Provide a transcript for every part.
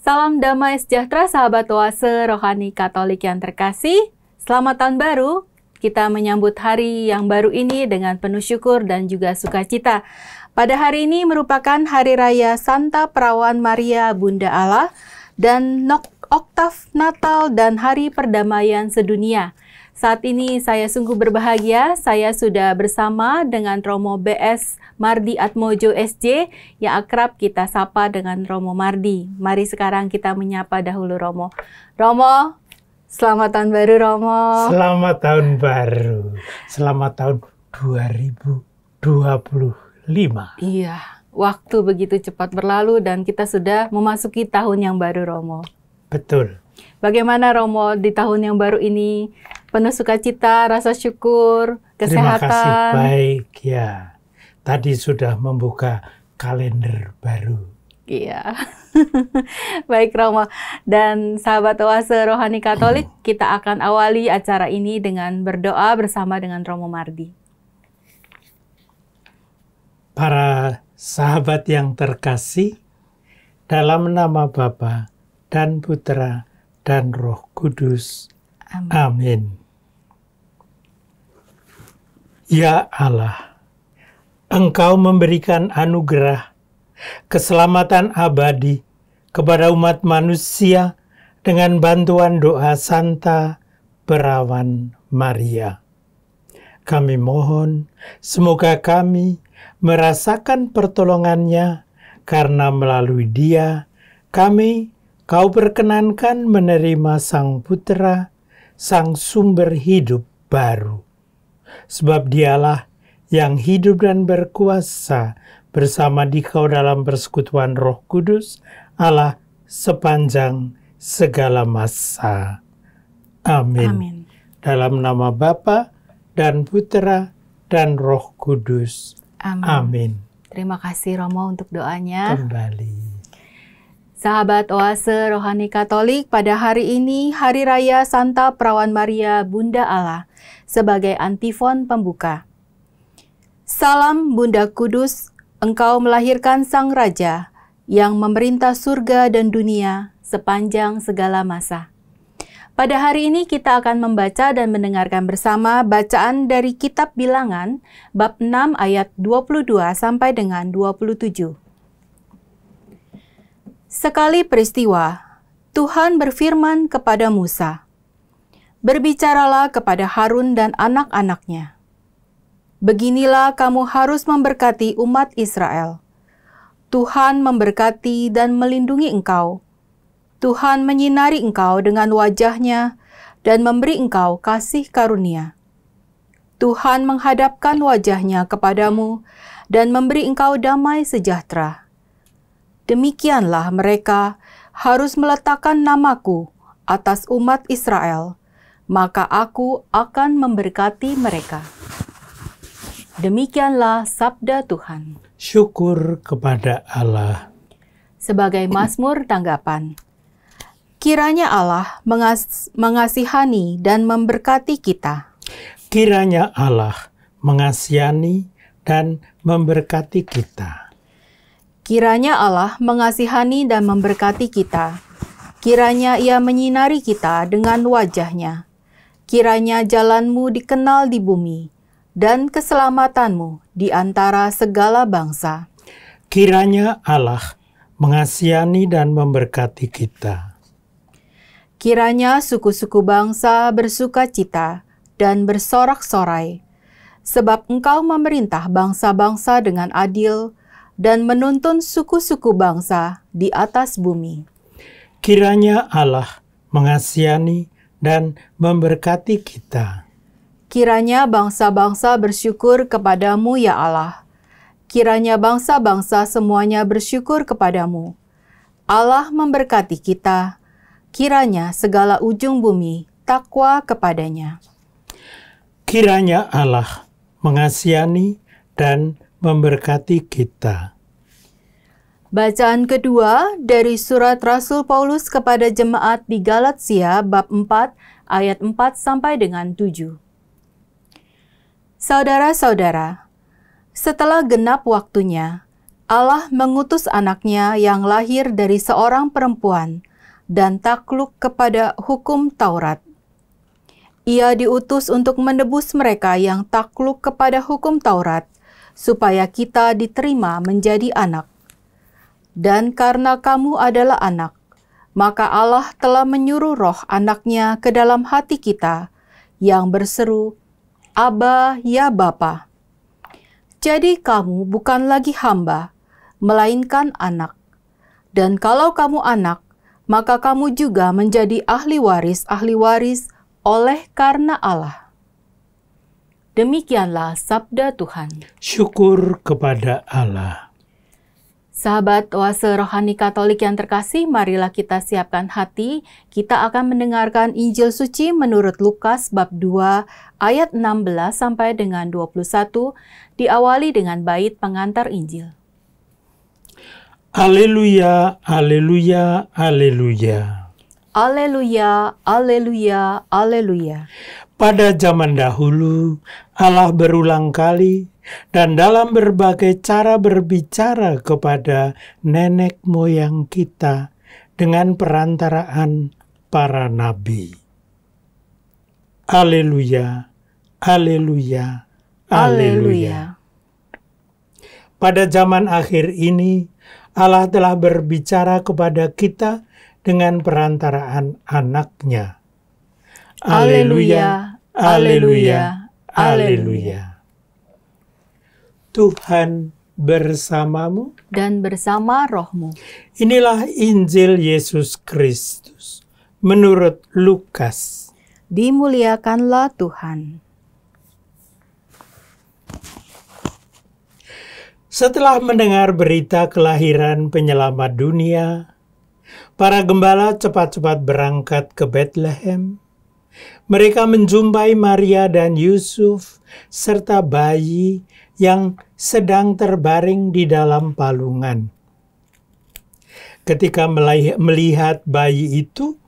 Salam damai sejahtera sahabat Oase Rohani Katolik yang terkasih. Selamat tahun baru. Kita menyambut hari yang baru ini dengan penuh syukur dan juga sukacita. Pada hari ini merupakan Hari Raya Santa Perawan Maria Bunda Allah dan Oktav Natal dan Hari Perdamaian Sedunia. Saat ini saya sungguh berbahagia, saya sudah bersama dengan Romo BS Mardi Atmojo SJ yang akrab kita sapa dengan Romo Mardi. Mari sekarang kita menyapa dahulu Romo. Romo, selamat tahun baru Romo. Selamat tahun baru, selamat tahun 2025. Iya, waktu begitu cepat berlalu dan kita sudah memasuki tahun yang baru Romo. Betul. Bagaimana Romo di tahun yang baru ini? Penuh sukacita, rasa syukur, kesehatan. Terima kasih, baik ya. Tadi sudah membuka kalender baru. Iya. Baik Romo. Dan sahabat Oase Rohani Katolik, kita akan awali acara ini dengan berdoa bersama dengan Romo Mardi. Para sahabat yang terkasih, dalam nama Bapa dan Putra dan Roh Kudus. Amin. Amin. Ya Allah, Engkau memberikan anugerah keselamatan abadi kepada umat manusia dengan bantuan doa Santa Perawan Maria. Kami mohon semoga kami merasakan pertolongannya karena melalui Dia kami Kau perkenankan menerima Sang Putra, Sang sumber hidup baru. Sebab Dialah yang hidup dan berkuasa bersama Dikau dalam persekutuan Roh Kudus, Allah sepanjang segala masa. Amin. Amin. Dalam nama Bapa dan Putra dan Roh Kudus. Amin. Amin. Terima kasih Romo untuk doanya. Kembali. Sahabat Oase Rohani Katolik, pada hari ini Hari Raya Santa Perawan Maria Bunda Allah sebagai antifon pembuka. Salam Bunda Kudus, Engkau melahirkan Sang Raja yang memerintah surga dan dunia sepanjang segala masa. Pada hari ini kita akan membaca dan mendengarkan bersama bacaan dari Kitab Bilangan bab 6 ayat 22 sampai dengan 27. Sekali peristiwa, Tuhan berfirman kepada Musa, "Berbicaralah kepada Harun dan anak-anaknya. Beginilah kamu harus memberkati umat Israel. Tuhan memberkati dan melindungi engkau. Tuhan menyinari engkau dengan wajah-Nya dan memberi engkau kasih karunia. Tuhan menghadapkan wajah-Nya kepadamu dan memberi engkau damai sejahtera. Demikianlah mereka harus meletakkan namaku atas umat Israel, maka aku akan memberkati mereka." Demikianlah sabda Tuhan. Syukur kepada Allah. Sebagai mazmur tanggapan, kiranya Allah mengasihani dan memberkati kita. Kiranya Allah mengasihani dan memberkati kita. Kiranya Allah mengasihani dan memberkati kita. Kiranya Ia menyinari kita dengan wajah-Nya. Kiranya jalan-Mu dikenal di bumi, dan keselamatan-Mu di antara segala bangsa. Kiranya Allah mengasihani dan memberkati kita. Kiranya suku-suku bangsa bersukacita dan bersorak-sorai, sebab Engkau memerintah bangsa-bangsa dengan adil, dan menuntun suku-suku bangsa di atas bumi. Kiranya Allah mengasihani dan memberkati kita. Kiranya bangsa-bangsa bersyukur kepadamu ya Allah. Kiranya bangsa-bangsa semuanya bersyukur kepadamu. Allah memberkati kita. Kiranya segala ujung bumi takwa kepadanya. Kiranya Allah mengasihani dan memberkati kita. Bacaan kedua dari surat Rasul Paulus kepada jemaat di Galatia bab 4 ayat 4 sampai dengan 7. Saudara-saudara, setelah genap waktunya, Allah mengutus anaknya yang lahir dari seorang perempuan dan takluk kepada hukum Taurat. Ia diutus untuk menebus mereka yang takluk kepada hukum Taurat, supaya kita diterima menjadi anak. Dan karena kamu adalah anak, maka Allah telah menyuruh roh anaknya ke dalam hati kita, yang berseru, Aba, ya Bapa. Jadi kamu bukan lagi hamba, melainkan anak. Dan kalau kamu anak, maka kamu juga menjadi ahli waris oleh karena Allah. Demikianlah sabda Tuhan. Syukur kepada Allah. Sahabat Oase Rohani Katolik yang terkasih, marilah kita siapkan hati. Kita akan mendengarkan Injil Suci menurut Lukas bab 2 ayat 16 sampai dengan 21, diawali dengan bait pengantar Injil. Haleluya, haleluya, haleluya. Haleluya, haleluya, haleluya. Pada zaman dahulu, Allah berulang kali dan dalam berbagai cara berbicara kepada nenek moyang kita dengan perantaraan para nabi. Haleluya, haleluya, haleluya. Pada zaman akhir ini, Allah telah berbicara kepada kita dengan perantaraan anaknya. Haleluya, haleluya, haleluya. Tuhan bersamamu Dan bersama rohmu. Inilah Injil Yesus Kristus menurut Lukas. Dimuliakanlah Tuhan. Setelah mendengar berita kelahiran penyelamat dunia, para gembala cepat-cepat berangkat ke Betlehem. Mereka menjumpai Maria dan Yusuf serta bayi yang sedang terbaring di dalam palungan. Ketika melihat bayi itu,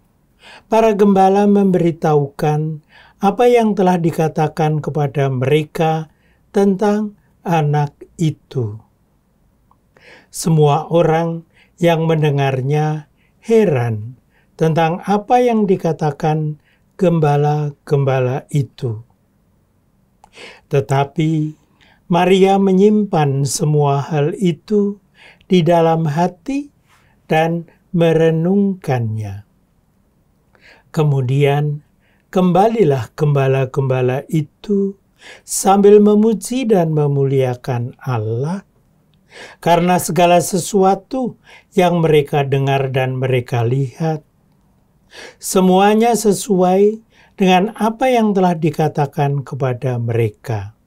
para gembala memberitahukan apa yang telah dikatakan kepada mereka tentang anak itu. Semua orang yang mendengarnya heran tentang apa yang dikatakan gembala-gembala itu. Tetapi Maria menyimpan semua hal itu di dalam hati dan merenungkannya. Kemudian kembalilah gembala-gembala itu sambil memuji dan memuliakan Allah karena segala sesuatu yang mereka dengar dan mereka lihat. Semuanya sesuai dengan apa yang telah dikatakan kepada mereka.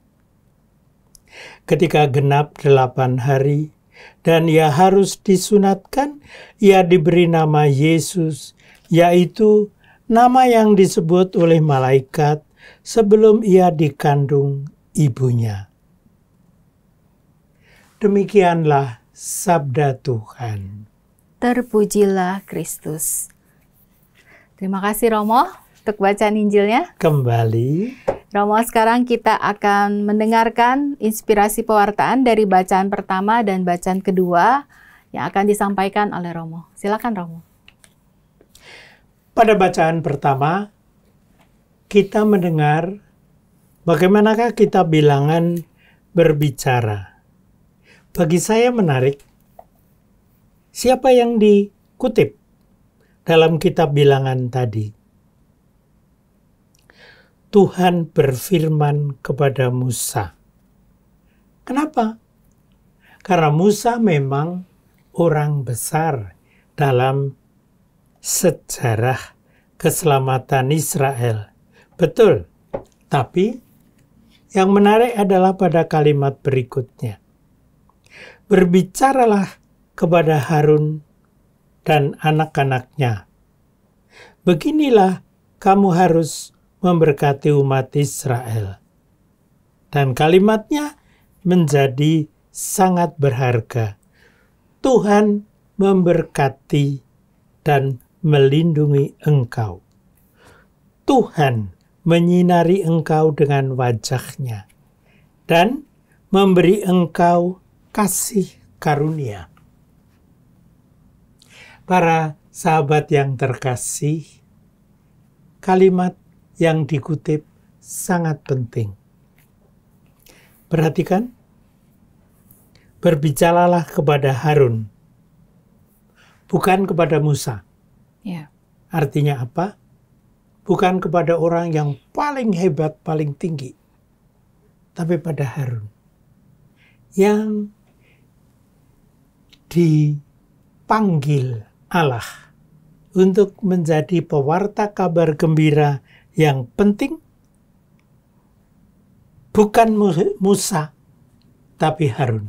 Ketika genap 8 hari dan ia harus disunatkan, ia diberi nama Yesus, yaitu nama yang disebut oleh malaikat sebelum ia dikandung ibunya. Demikianlah sabda Tuhan. Terpujilah Kristus. Terima kasih Romo untuk bacaan Injilnya. Kembali. Romo, sekarang kita akan mendengarkan inspirasi pewartaan dari bacaan pertama dan bacaan kedua yang akan disampaikan oleh Romo. Silakan Romo. Pada bacaan pertama, kita mendengar bagaimanakah kita bilangan berbicara. Bagi saya menarik, siapa yang dikutip dalam kitab bilangan tadi? Tuhan berfirman kepada Musa. Kenapa? Karena Musa memang orang besar dalam sejarah keselamatan Israel. Betul, tapi yang menarik adalah pada kalimat berikutnya. Berbicaralah kepada Harun dan anak-anaknya. Beginilah kamu harus memberkati umat Israel. Dan kalimatnya menjadi sangat berharga. Tuhan memberkati dan melindungi engkau. Tuhan menyinari engkau dengan wajah-Nya dan memberi engkau kasih karunia. Para sahabat yang terkasih, kalimat yang dikutip sangat penting. Perhatikan, berbicaralah kepada Harun, bukan kepada Musa. Ya. Artinya apa? Bukan kepada orang yang paling hebat, paling tinggi, tapi pada Harun yang dipanggil Allah untuk menjadi pewarta kabar gembira yang penting, bukan Musa, tapi Harun.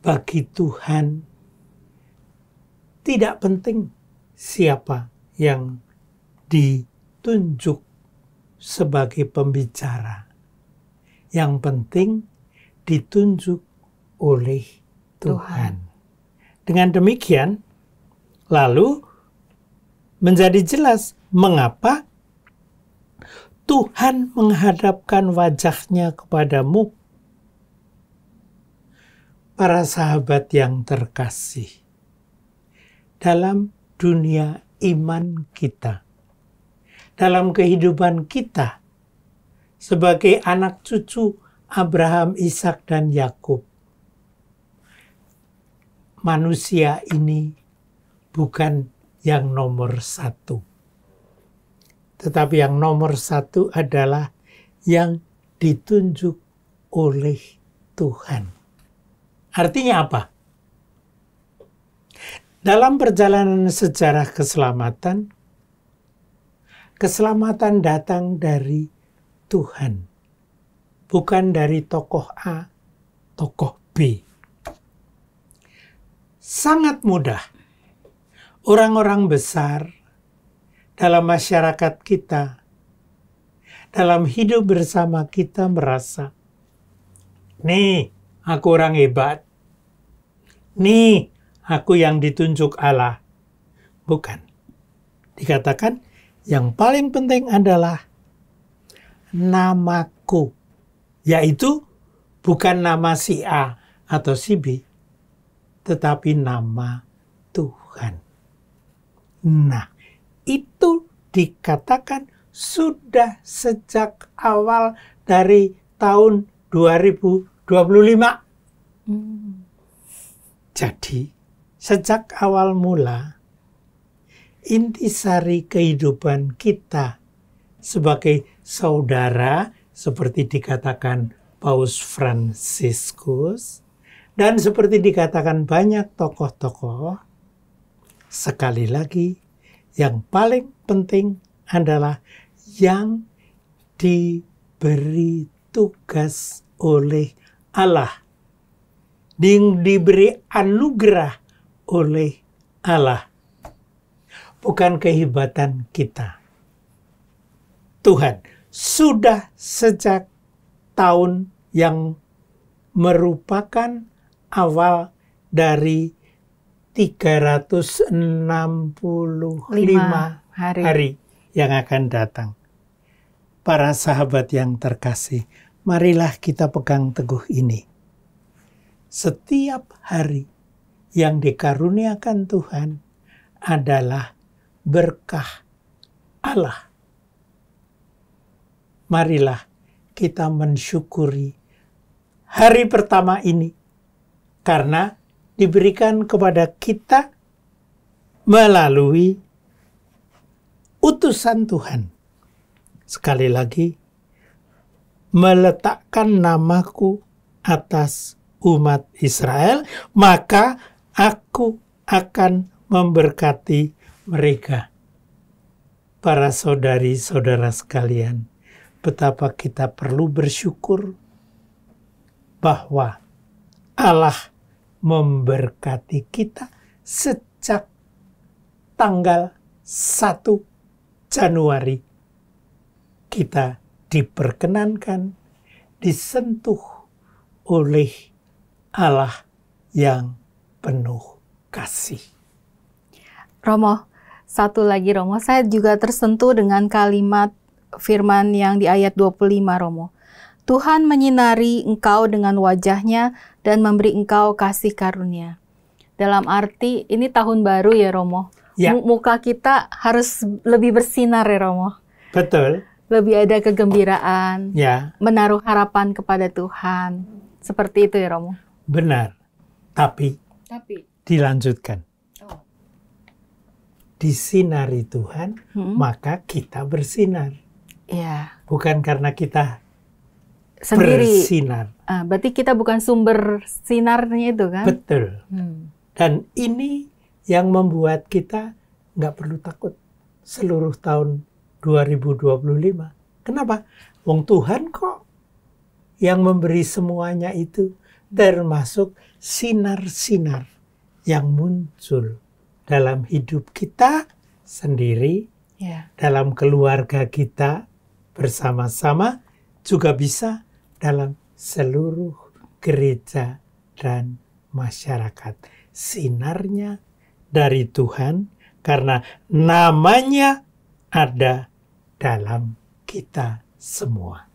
Bagi Tuhan tidak penting siapa yang ditunjuk sebagai pembicara. Yang penting ditunjuk oleh Tuhan. Dengan demikian, lalu menjadi jelas mengapa Tuhan menghadapkan wajahnya kepadamu. Para sahabat yang terkasih, dalam dunia iman kita, dalam kehidupan kita sebagai anak cucu Abraham, Ishak, dan Yakub, manusia ini bukan yang nomor satu. Tetapi yang nomor satu adalah yang ditunjuk oleh Tuhan. Artinya apa? Dalam perjalanan sejarah keselamatan, keselamatan datang dari Tuhan. Bukan dari tokoh A, tokoh B. Sangat mudah orang-orang besar dalam masyarakat kita, dalam hidup bersama kita merasa, nih, aku orang hebat. Nih, aku yang ditunjuk Allah. Bukan. Dikatakan, yang paling penting adalah namaku. Yaitu bukan nama si A atau si B, tetapi nama Tuhan. Nah, itu dikatakan sudah sejak awal dari tahun 2025. Jadi, sejak awal mula, intisari kehidupan kita sebagai saudara, seperti dikatakan Paus Fransiskus, dan seperti dikatakan banyak tokoh-tokoh, sekali lagi, yang paling penting adalah yang diberi tugas oleh Allah, diberi anugerah oleh Allah, bukan kehebatan kita. Tuhan sudah sejak tahun yang merupakan awal dari 365 hari yang akan datang. Para sahabat yang terkasih, marilah kita pegang teguh ini. Setiap hari yang dikaruniakan Tuhan adalah berkah Allah. Marilah kita mensyukuri hari pertama ini karena diberikan kepada kita melalui utusan Tuhan. Sekali lagi, meletakkan namaku atas umat Israel, maka aku akan memberkati mereka. Para saudari-saudara sekalian, betapa kita perlu bersyukur bahwa Allah memberkati kita sejak tanggal 1 Januari. Kita diperkenankan, disentuh oleh Allah yang penuh kasih. Romo, satu lagi Romo, saya juga tersentuh dengan kalimat firman yang di ayat 25 Romo. Tuhan menyinari engkau dengan wajahnya dan memberi engkau kasih karunia. Dalam arti ini tahun baru ya Romo. Ya. Muka kita harus lebih bersinar ya Romo. Betul. Lebih ada kegembiraan, Ya, menaruh harapan kepada Tuhan. Seperti itu ya Romo. benar. Tapi dilanjutkan. Disinari Tuhan, maka kita bersinar. Iya. Bukan karena kita Sendiri. bersinar. Berarti kita bukan sumber sinarnya itu kan? Betul. Dan ini yang membuat kita nggak perlu takut seluruh tahun 2025. Kenapa? Wong Tuhan kok yang memberi semuanya itu, termasuk sinar-sinar yang muncul dalam hidup kita sendiri, dalam keluarga kita bersama-sama, juga bisa dalam seluruh gereja dan masyarakat. Sinarnya dari Tuhan karena namanya ada dalam kita semua.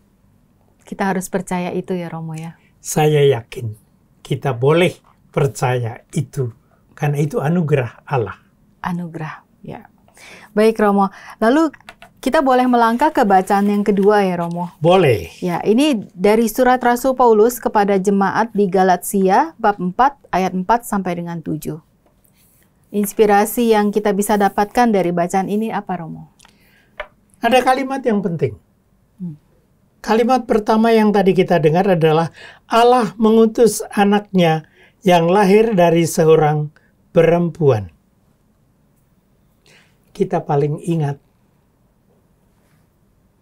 Kita harus percaya itu ya Romo ya. Saya yakin kita boleh percaya itu karena itu anugerah Allah. Anugerah, ya. Baik Romo, lalu kita boleh melangkah ke bacaan yang kedua ya Romo. Boleh. Ya, ini dari surat Rasul Paulus kepada jemaat di Galatia bab 4 ayat 4 sampai dengan 7. Inspirasi yang kita bisa dapatkan dari bacaan ini apa Romo? Ada kalimat yang penting. Kalimat pertama yang tadi kita dengar adalah Allah mengutus anaknya yang lahir dari seorang perempuan. Kita paling ingat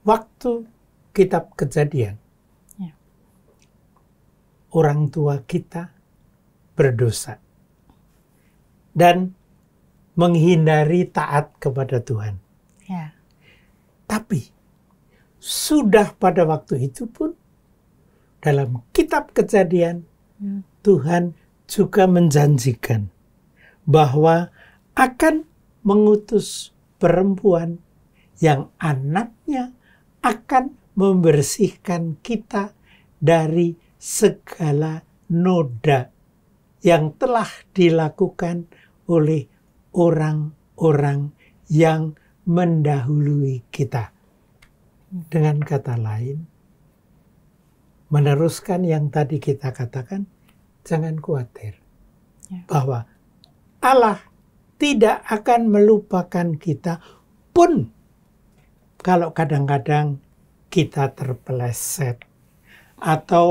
waktu kitab Kejadian. Orang tua kita berdosa dan menghindari taat kepada Tuhan. Tapi sudah pada waktu itu pun dalam kitab Kejadian Tuhan juga menjanjikan bahwa akan mengutus perempuan yang anaknya akan membersihkan kita dari segala noda yang telah dilakukan oleh orang-orang yang mendahului kita. Dengan kata lain, meneruskan yang tadi kita katakan, jangan khawatir bahwa Allah tidak akan melupakan kita pun kalau kadang-kadang kita terpeleset atau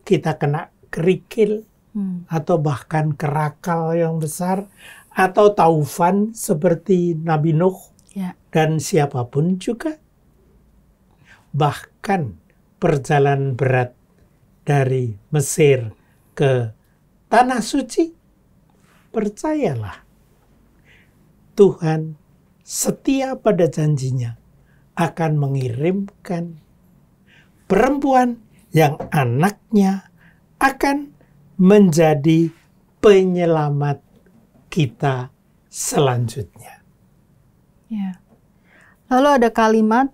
kita kena kerikil atau bahkan kerakal yang besar atau taufan seperti Nabi Nuh dan siapapun juga. Bahkan perjalanan berat dari Mesir ke Tanah Suci, percayalah, Tuhan setia pada janjinya akan mengirimkan perempuan yang anaknya akan menjadi penyelamat kita selanjutnya. Lalu ada kalimat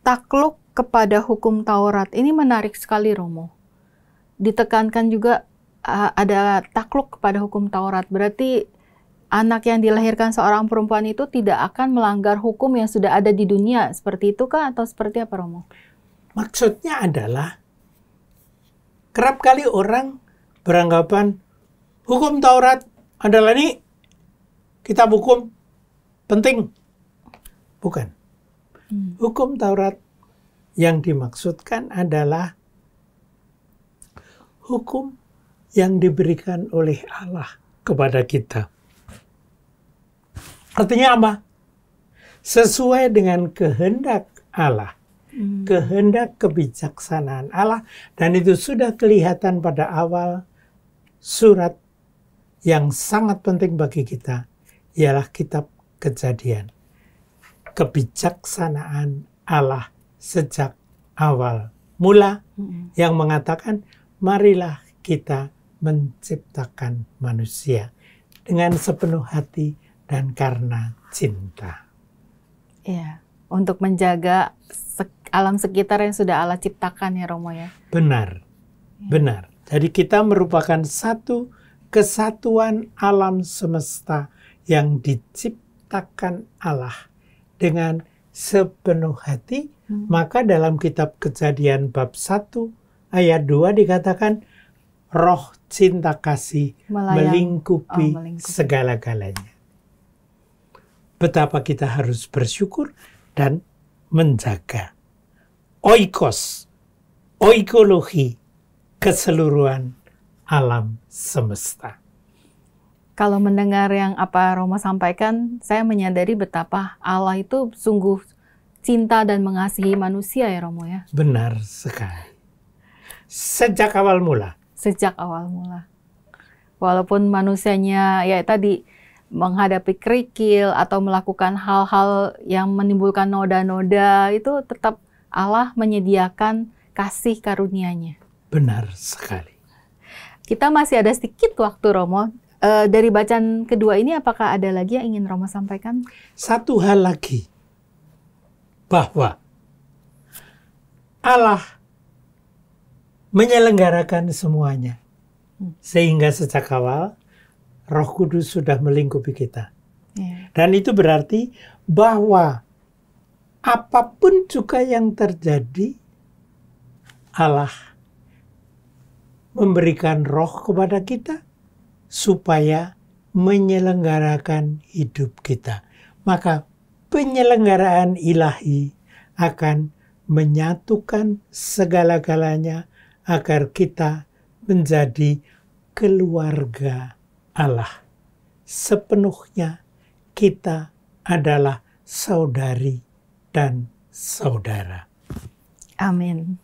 takluk kepada hukum Taurat. Ini menarik sekali Romo. Ditekankan juga ada takluk kepada hukum Taurat. Berarti anak yang dilahirkan seorang perempuan itu tidak akan melanggar hukum yang sudah ada di dunia. Seperti itu kah atau seperti apa Romo? Maksudnya adalah kerap kali orang beranggapan hukum Taurat adalah ini kitab hukum penting. Bukan. Hukum Taurat yang dimaksudkan adalah hukum yang diberikan oleh Allah kepada kita. Artinya apa? Sesuai dengan kehendak Allah, kehendak kebijaksanaan Allah, dan itu sudah kelihatan pada awal surat yang sangat penting bagi kita, ialah kitab Kejadian. Kebijaksanaan Allah sejak awal mula yang mengatakan marilah kita menciptakan manusia dengan sepenuh hati dan karena cinta. Iya, untuk menjaga alam sekitar yang sudah Allah ciptakan ya Romo ya. Benar, benar. Jadi kita merupakan satu kesatuan alam semesta yang diciptakan Allah dengan sepenuh hati. Maka dalam kitab Kejadian bab 1 ayat 2 dikatakan roh cinta kasih melingkupi segala-galanya. Betapa kita harus bersyukur dan menjaga oikos, oikologi, keseluruhan alam semesta. Kalau mendengar yang apa Romo sampaikan, saya menyadari betapa Allah itu sungguh cinta dan mengasihi manusia ya Romo ya. Benar sekali. Sejak awal mula. Sejak awal mula. Walaupun manusianya ya tadi menghadapi kerikil atau melakukan hal-hal yang menimbulkan noda-noda, itu tetap Allah menyediakan kasih karunia-Nya. Benar sekali. Kita masih ada sedikit waktu Romo. Dari bacaan kedua ini apakah ada lagi yang ingin Romo sampaikan? Satu hal lagi. Bahwa Allah menyelenggarakan semuanya. Sehingga sejak awal Roh Kudus sudah melingkupi kita. Dan itu berarti bahwa apapun juga yang terjadi, Allah memberikan roh kepada kita supaya menyelenggarakan hidup kita. Maka penyelenggaraan ilahi akan menyatukan segala-galanya agar kita menjadi keluarga Allah. Sepenuhnya kita adalah saudari dan saudara. Amin.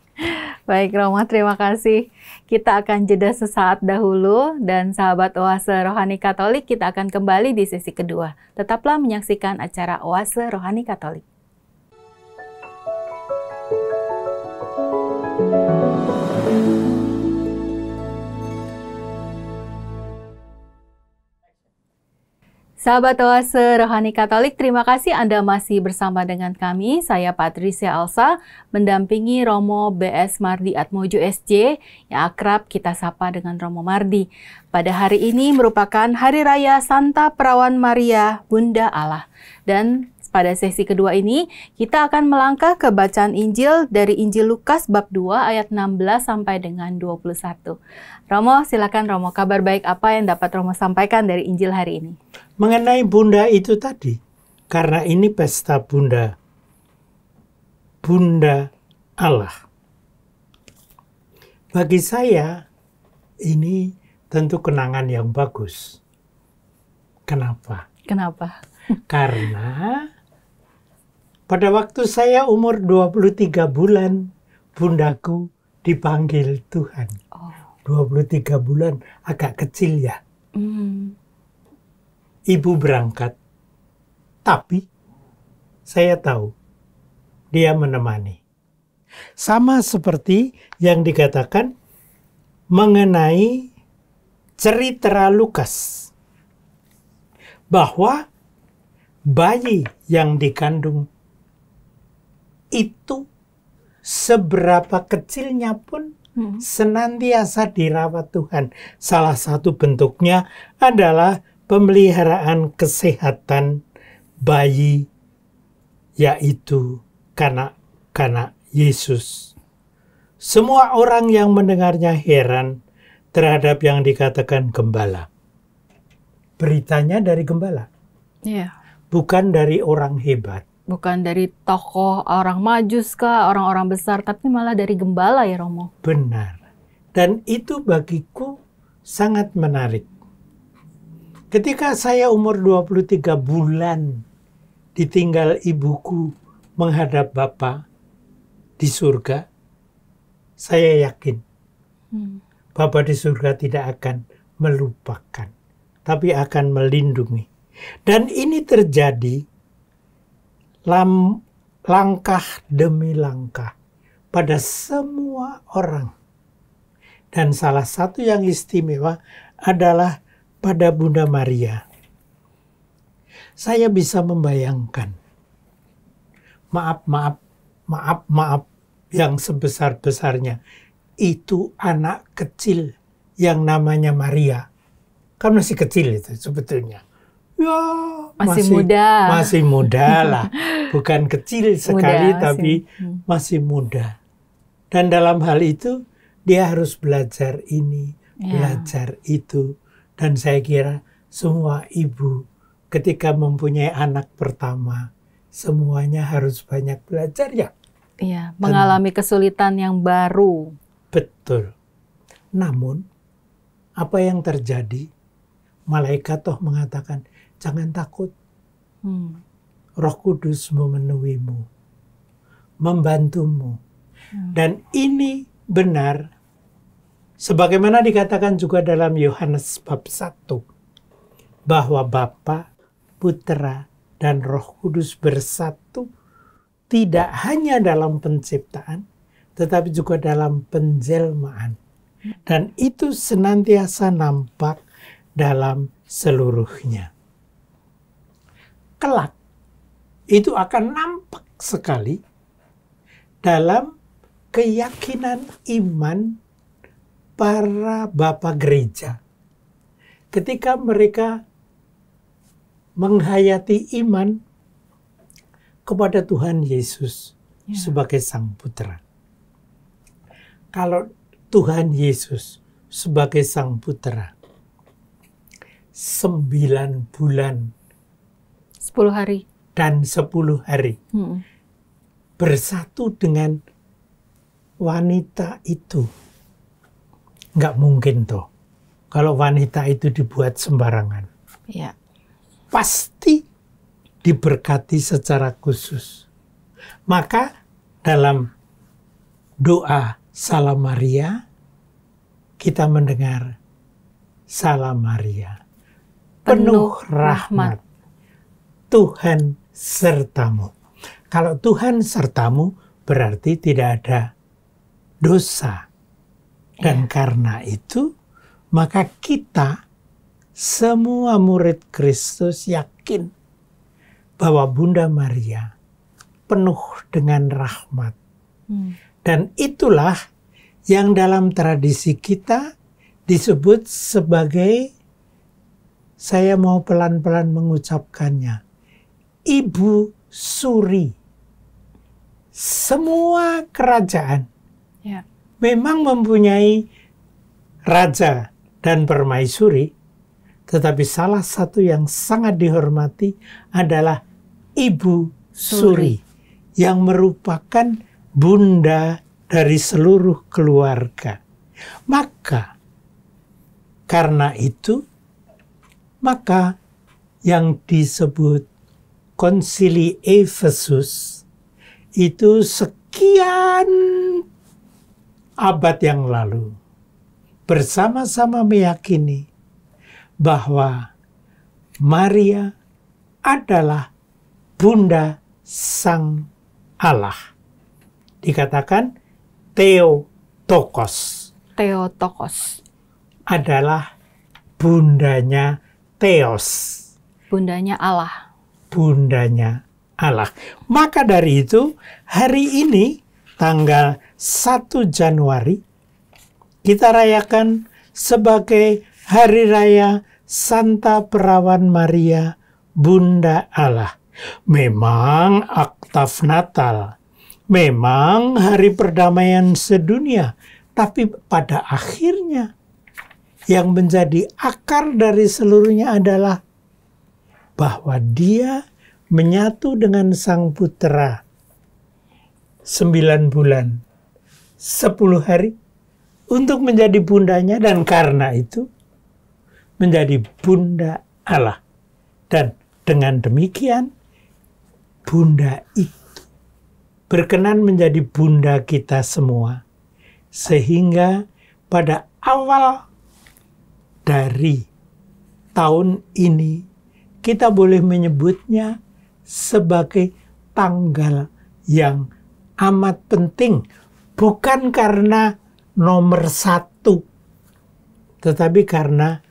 Baik Romo, terima kasih. Kita akan jeda sesaat dahulu dan sahabat Oase Rohani Katolik, kita akan kembali di sesi kedua. Tetaplah menyaksikan acara Oase Rohani Katolik. Sahabat Oase Rohani Katolik, terima kasih Anda masih bersama dengan kami. Saya Patricia Alsa, mendampingi Romo B.S. Mardi Atmojo SJ, yang akrab kita sapa dengan Romo Mardi. Pada hari ini merupakan Hari Raya Santa Perawan Maria, Bunda Allah. Dan pada sesi kedua ini, kita akan melangkah ke bacaan Injil dari Injil Lukas bab 2 ayat 16 sampai dengan 21. Romo, silakan Romo, kabar baik apa yang dapat Romo sampaikan dari Injil hari ini? Mengenai Bunda itu tadi, karena ini pesta Bunda, Bunda Allah. Bagi saya, ini tentu kenangan yang bagus. Kenapa? Kenapa? Karena pada waktu saya umur 23 bulan, bundaku dipanggil Tuhan. 23 bulan agak kecil ya. Ibu berangkat, tapi saya tahu dia menemani. Sama seperti yang dikatakan mengenai cerita Lukas, bahwa bayi yang dikandung itu seberapa kecilnya pun senantiasa dirawat Tuhan. Salah satu bentuknya adalah pemeliharaan kesehatan bayi, yaitu kanak-kanak Yesus. Semua orang yang mendengarnya heran terhadap yang dikatakan gembala. Beritanya dari gembala. Bukan dari orang hebat. Bukan dari tokoh orang majus kah, orang-orang besar, tapi malah dari gembala ya Romo. Benar. Dan itu bagiku sangat menarik. Ketika saya umur 23 bulan ditinggal ibuku menghadap Bapa di surga, saya yakin Bapa di surga tidak akan melupakan, tapi akan melindungi. Dan ini terjadi langkah demi langkah pada semua orang. Dan salah satu yang istimewa adalah pada Bunda Maria. Saya bisa membayangkan maaf yang sebesar-besarnya itu anak kecil yang namanya Maria. Kan masih kecil itu sebetulnya. Ya, masih muda lah. Bukan kecil sekali, tapi masih muda. Dan dalam hal itu, dia harus belajar ini, belajar itu. Dan saya kira semua ibu ketika mempunyai anak pertama, semuanya harus banyak belajar ya. Iya, mengalami kesulitan yang baru. Betul. Namun, apa yang terjadi? Malaikat toh mengatakan, jangan takut. Roh Kudus memenuhimu, membantumu. Dan ini benar, sebagaimana dikatakan juga dalam Yohanes bab 1, bahwa Bapa, Putra, dan Roh Kudus bersatu, tidak hanya dalam penciptaan, tetapi juga dalam penjelmaan. Dan itu senantiasa nampak dalam seluruhnya. Kelak, itu akan nampak sekali dalam keyakinan iman para bapak gereja. Ketika mereka menghayati iman kepada Tuhan Yesus sebagai Sang Putra. Kalau Tuhan Yesus sebagai Sang Putra, 9 bulan 10 hari dan 10 hari bersatu dengan wanita itu. Nggak mungkin toh kalau wanita itu dibuat sembarangan. Ya. Pasti diberkati secara khusus. Maka dalam doa Salam Maria, kita mendengar Salam Maria, penuh rahmat, Tuhan sertamu. Kalau Tuhan sertamu, berarti tidak ada dosa. Dan karena itu, maka kita, semua murid Kristus yakin bahwa Bunda Maria penuh dengan rahmat. Dan itulah yang dalam tradisi kita disebut sebagai, saya mau pelan-pelan mengucapkannya, Ibu Suri. Semua kerajaan memang mempunyai raja dan permaisuri, tetapi salah satu yang sangat dihormati adalah Ibu Suri, yang merupakan bunda dari seluruh keluarga. Maka karena itu, maka yang disebut Konsili Efesus itu sekian abad yang lalu bersama-sama meyakini bahwa Maria adalah Bunda Sang Allah. Dikatakan Theotokos. Theotokos adalah bundanya Theos. Bundanya Allah. Bundanya Allah. Maka dari itu, hari ini tanggal 1 Januari kita rayakan sebagai Hari Raya Santa Perawan Maria, Bunda Allah. Memang oktav Natal, memang hari perdamaian sedunia, tapi pada akhirnya yang menjadi akar dari seluruhnya adalah bahwa dia menyatu dengan Sang Putra 9 bulan 10 hari untuk menjadi bundanya, dan karena itu menjadi Bunda Allah. Dan dengan demikian Bunda itu berkenan menjadi bunda kita semua, sehingga pada awal dari tahun ini kita boleh menyebutnya sebagai tanggal yang amat penting, bukan karena nomor 1, tetapi karena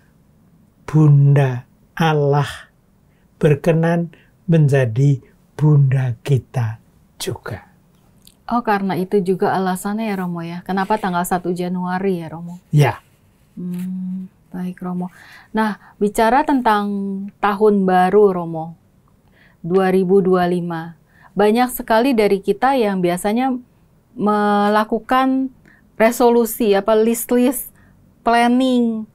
Bunda Allah berkenan menjadi bunda kita juga. Oh, karena itu juga alasannya ya Romo ya. Kenapa tanggal 1 Januari ya Romo? Ya, Baik Romo. Nah, bicara tentang tahun baru Romo, 2025. Banyak sekali dari kita yang biasanya melakukan resolusi, list-list planning,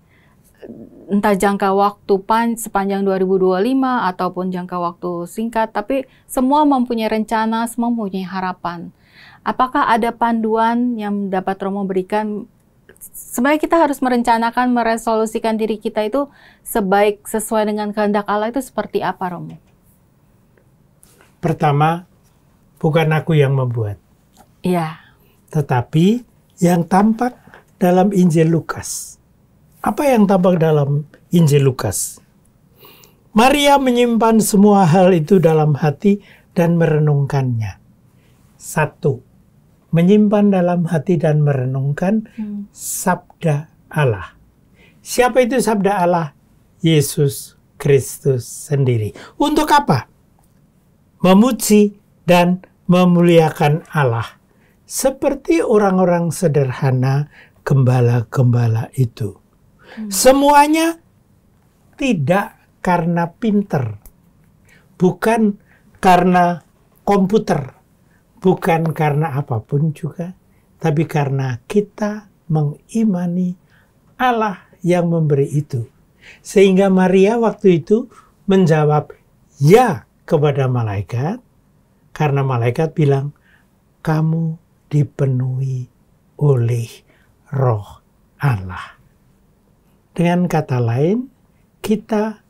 entah jangka waktu sepanjang 2025 ataupun jangka waktu singkat, tapi semua mempunyai rencana, semua mempunyai harapan. Apakah ada panduan yang dapat Romo berikan? Sebenarnya kita harus merencanakan, meresolusikan diri kita itu sesuai dengan kehendak Allah itu seperti apa, Romo? Pertama, bukan aku yang membuat. Iya. Tetapi yang tampak dalam Injil Lukas. Apa yang tampak dalam Injil Lukas? Maria menyimpan semua hal itu dalam hati dan merenungkannya. 1. Menyimpan dalam hati dan merenungkan sabda Allah. Siapa itu sabda Allah? Yesus Kristus sendiri. Untuk apa? Memuji dan memuliakan Allah. Seperti orang-orang sederhana, gembala-gembala itu. Semuanya tidak karena pinter. Bukan karena komputer. Bukan karena apapun juga, tapi karena kita mengimani Allah yang memberi itu. Sehingga Maria waktu itu menjawab ya kepada malaikat, karena malaikat bilang, kamu dipenuhi oleh Roh Allah. Dengan kata lain, kita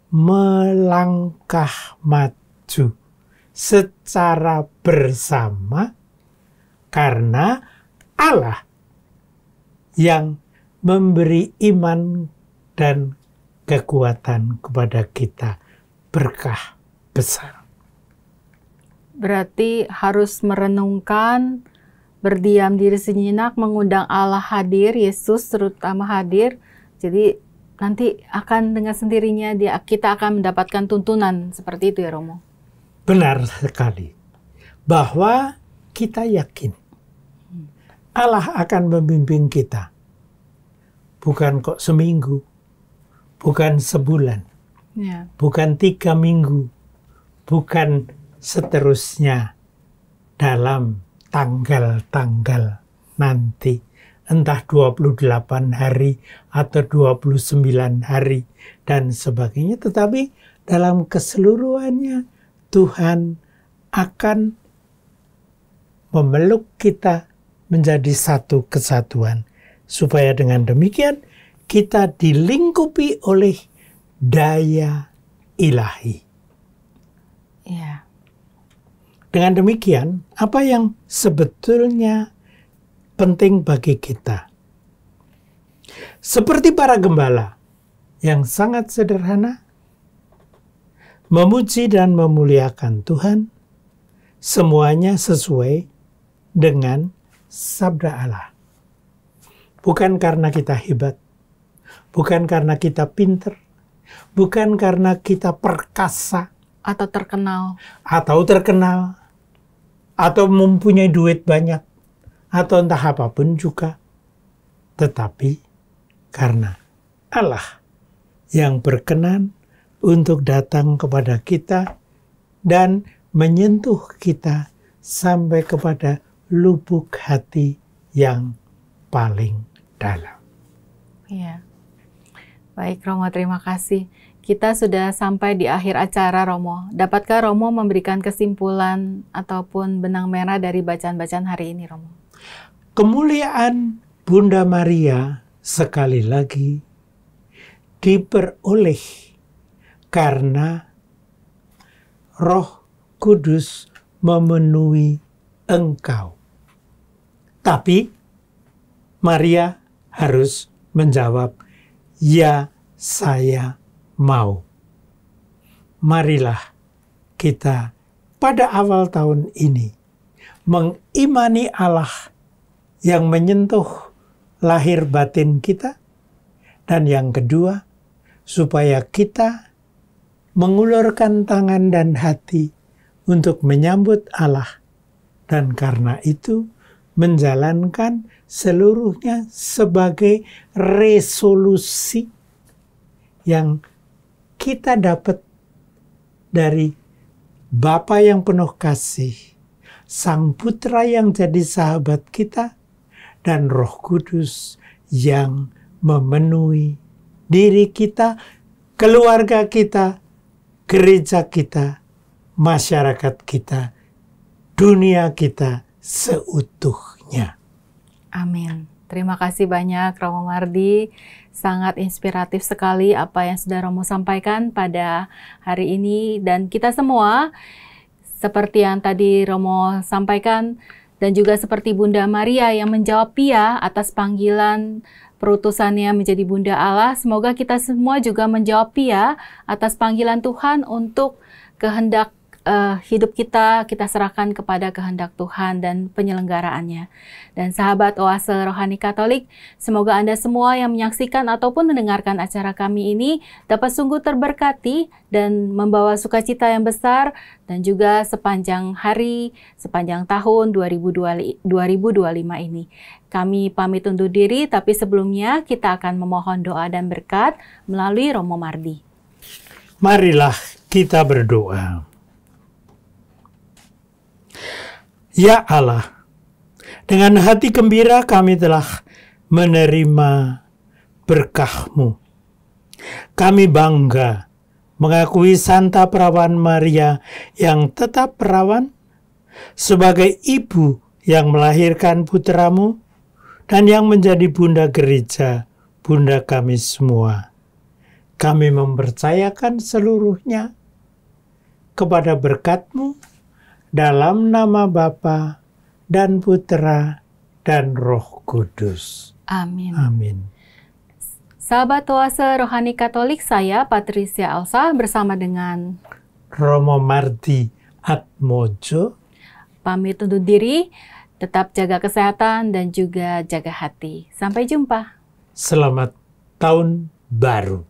melangkah maju secara bersama karena Allah yang memberi iman dan kekuatan kepada kita, berkah besar. Berarti harus merenungkan, berdiam diri sejenak, mengundang Allah hadir, Yesus terutama hadir. Jadi nanti akan dengan sendirinya kita akan mendapatkan tuntunan seperti itu ya Romo. Benar sekali, bahwa kita yakin Allah akan membimbing kita. Bukan kok seminggu, bukan sebulan, bukan 3 minggu, bukan seterusnya dalam tanggal-tanggal nanti. Entah 28 hari atau 29 hari dan sebagainya. Tetapi dalam keseluruhannya Tuhan akan memeluk kita menjadi satu kesatuan. Supaya dengan demikian kita dilingkupi oleh daya ilahi. Ya. Dengan demikian, apa yang sebetulnya penting bagi kita? Seperti para gembala yang sangat sederhana, memuji dan memuliakan Tuhan, semuanya sesuai dengan sabda Allah. Bukan karena kita hebat, bukan karena kita pinter, bukan karena kita perkasa, atau terkenal, atau mempunyai duit banyak, atau entah apapun juga, tetapi karena Allah yang berkenan untuk datang kepada kita dan menyentuh kita sampai kepada lubuk hati yang paling dalam. Ya. Baik Romo, terima kasih. Kita sudah sampai di akhir acara Romo. Dapatkah Romo memberikan kesimpulan ataupun benang merah dari bacaan-bacaan hari ini Romo? Kemuliaan Bunda Maria sekali lagi diperoleh karena Roh Kudus memenuhi engkau. Tapi Maria harus menjawab, ya saya mau. Marilah kita pada awal tahun ini mengimani Allah yang menyentuh lahir batin kita. Dan yang kedua, supaya kita mengulurkan tangan dan hati untuk menyambut Allah. Dan karena itu, menjalankan seluruhnya sebagai resolusi yang kita dapat dari Bapa yang penuh kasih, Sang Putra yang jadi sahabat kita, dan Roh Kudus yang memenuhi diri kita, keluarga kita, gereja kita, masyarakat kita, dunia kita seutuhnya. Amin. Terima kasih banyak Romo Mardi. Sangat inspiratif sekali apa yang sudah Romo sampaikan pada hari ini. Dan kita semua, seperti yang tadi Romo sampaikan, dan juga seperti Bunda Maria yang menjawab Pia atas panggilan perutusannya menjadi Bunda Allah, semoga kita semua juga menjawab Pia atas panggilan Tuhan untuk kehendak hidup kita serahkan kepada kehendak Tuhan dan penyelenggaraannya. Dan sahabat Oase Rohani Katolik, semoga Anda semua yang menyaksikan ataupun mendengarkan acara kami ini dapat sungguh terberkati dan membawa sukacita yang besar, dan juga sepanjang hari, sepanjang tahun 2025 ini. Kami pamit undur diri, tapi sebelumnya kita akan memohon doa dan berkat melalui Romo Mardi. Marilah kita berdoa. Ya Allah, dengan hati gembira kami telah menerima berkah-Mu. Kami bangga mengakui Santa Perawan Maria yang tetap perawan sebagai ibu yang melahirkan putra-Mu dan yang menjadi Bunda Gereja, Bunda kami semua. Kami mempercayakan seluruhnya kepada berkat-Mu, dalam nama Bapa dan Putra dan Roh Kudus. Amin. Amin. Sahabat Oase Rohani Katolik, saya Patricia Elsa bersama dengan Romo Mardi Atmojo pamit undur diri. Tetap jaga kesehatan dan juga jaga hati. Sampai jumpa. Selamat Tahun Baru.